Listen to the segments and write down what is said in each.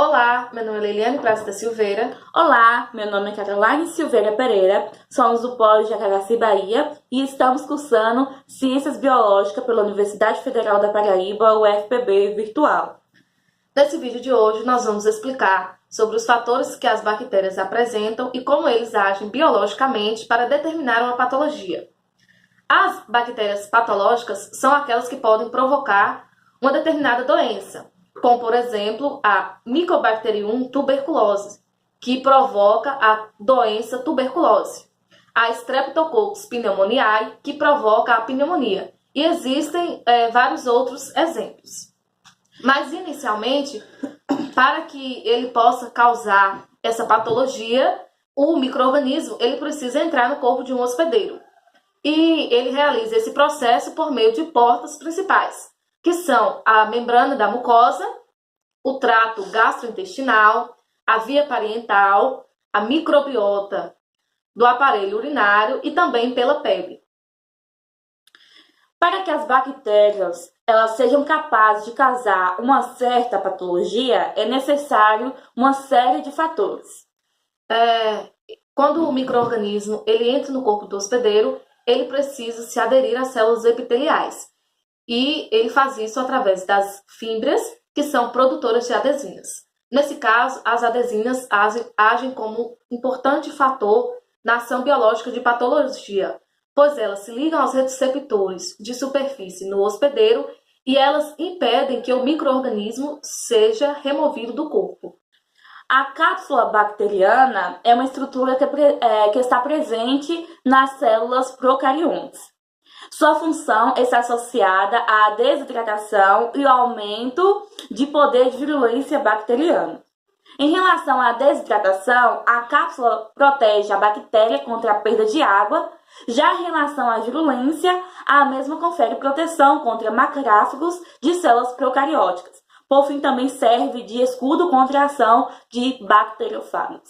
Olá, meu nome é Leiliane Praça da Silveira. Olá, meu nome é Caroline Silveira Pereira, somos do Polo de Jacaraci, Bahia, e estamos cursando Ciências Biológicas pela Universidade Federal da Paraíba, UFPB Virtual. Nesse vídeo de hoje, nós vamos explicar sobre os fatores que as bactérias apresentam e como eles agem biologicamente para determinar uma patologia. As bactérias patológicas são aquelas que podem provocar uma determinada doença, como, por exemplo, a Mycobacterium tuberculose, que provoca a doença tuberculose, a Streptococcus pneumoniae, que provoca a pneumonia, e existem vários outros exemplos. Mas, inicialmente, para que ele possa causar essa patologia, o micro-organismo ele precisa entrar no corpo de um hospedeiro. E ele realiza esse processo por meio de portas principais, que são a membrana da mucosa, o trato gastrointestinal, a via parental, a microbiota do aparelho urinário e também pela pele. Para que as bactérias elas sejam capazes de causar uma certa patologia, é necessário uma série de fatores. Quando o micro-organismo ele entra no corpo do hospedeiro, ele precisa se aderir às células epiteliais. E ele faz isso através das fímbrias, que são produtoras de adesinas. Nesse caso, as adesinas agem como importante fator na ação biológica de patologia, pois elas se ligam aos receptores de superfície no hospedeiro e elas impedem que o micro-organismo seja removido do corpo. A cápsula bacteriana é uma estrutura que está presente nas células procariontes. Sua função está associada à desidratação e ao aumento de poder de virulência bacteriana. Em relação à desidratação, a cápsula protege a bactéria contra a perda de água. Já em relação à virulência, a mesma confere proteção contra macrófagos de células procarióticas. Por fim, também serve de escudo contra a ação de bacteriófagos.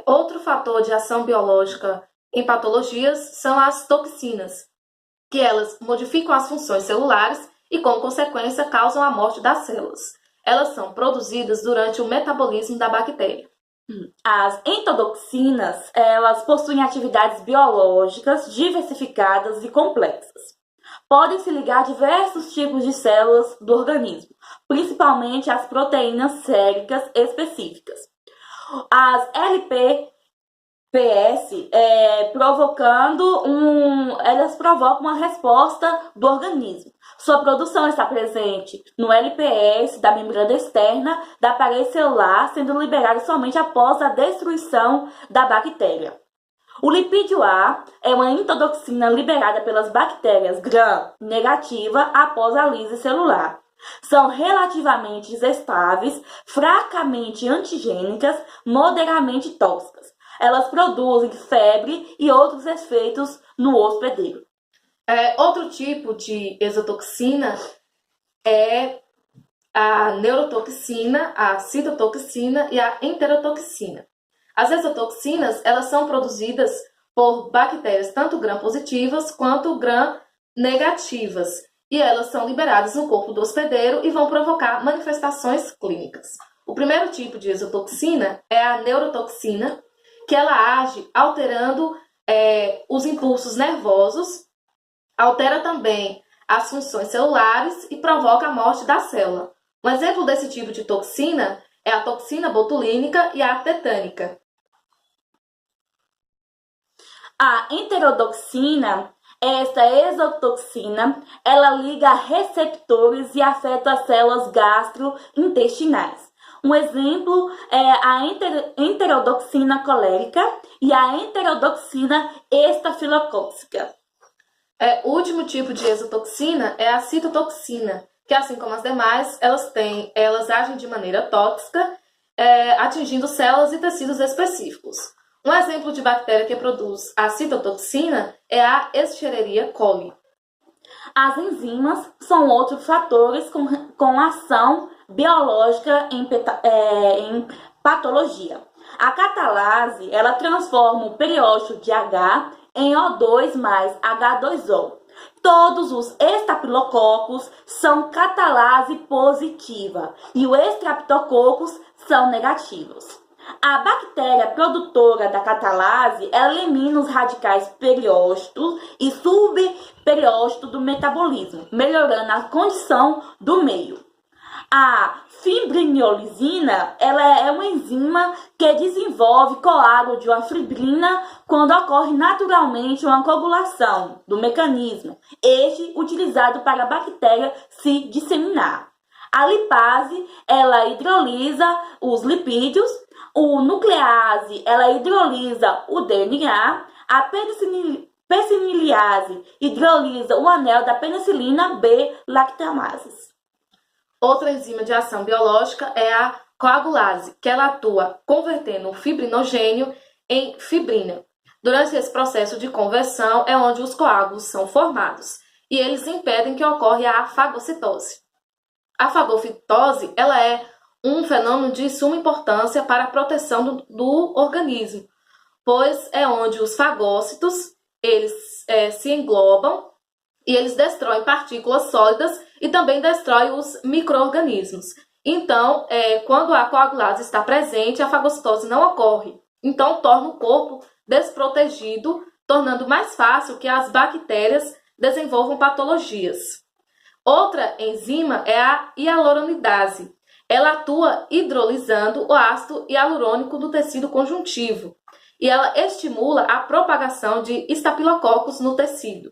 Outro fator de ação biológica em patologias são as toxinas, que elas modificam as funções celulares e, como consequência, causam a morte das células. Elas são produzidas durante o metabolismo da bactéria. As endotoxinas, elas possuem atividades biológicas diversificadas e complexas. Podem se ligar a diversos tipos de células do organismo, principalmente as proteínas séricas específicas. As LPPS, elas provocam uma resposta do organismo. Sua produção está presente no LPS da membrana externa da parede celular, sendo liberada somente após a destruição da bactéria. O lipídio A é uma endotoxina liberada pelas bactérias gram-negativa após a lise celular. São relativamente estáveis, fracamente antigênicas, moderadamente tóxicas. Elas produzem febre e outros efeitos no hospedeiro. Outro tipo de exotoxina é a neurotoxina, a citotoxina e a enterotoxina. As exotoxinas elas são produzidas por bactérias tanto gram-positivas quanto gram-negativas e elas são liberadas no corpo do hospedeiro e vão provocar manifestações clínicas. O primeiro tipo de exotoxina é a neurotoxina, que ela age alterando os impulsos nervosos, altera também as funções celulares e provoca a morte da célula. Um exemplo desse tipo de toxina é a toxina botulínica e a tetânica. A enterotoxina, esta exotoxina, ela liga a receptores e afeta as células gastrointestinais. Um exemplo é a enterotoxina colérica e a enterotoxina estafilocócica. O último tipo de exotoxina é a citotoxina, que assim como as demais, elas agem de maneira tóxica, atingindo células e tecidos específicos. Um exemplo de bactéria que produz a citotoxina é a Escherichia coli. As enzimas são outros fatores com ação biológica em patologia. A catalase, ela transforma o periódico de H em O2 mais H2O. Todos os estafilococos são catalase positiva e o Streptococcus são negativos. A bactéria produtora da catalase, ela elimina os radicais periócitos e subperiócitos do metabolismo, melhorando a condição do meio. A fibrinosina, ela é uma enzima que desenvolve coágulo de uma fibrina quando ocorre naturalmente uma coagulação do mecanismo, este utilizado para a bactéria se disseminar. A lipase, ela hidrolisa os lipídios, o nuclease, ela hidrolisa o DNA, a penicilase hidrolisa o anel da penicilina B-lactamases. Outra enzima de ação biológica é a coagulase, que ela atua convertendo o fibrinogênio em fibrina. Durante esse processo de conversão é onde os coágulos são formados e eles impedem que ocorra a fagocitose. A fagocitose ela é um fenômeno de suma importância para a proteção do organismo, pois é onde os fagócitos eles se englobam e eles destroem partículas sólidas e também destroem os micro-organismos. Então, quando a coagulase está presente, a fagocitose não ocorre. Então, torna o corpo desprotegido, tornando mais fácil que as bactérias desenvolvam patologias. Outra enzima é a hialuronidase. Ela atua hidrolisando o ácido hialurônico do tecido conjuntivo e ela estimula a propagação de estafilococos no tecido.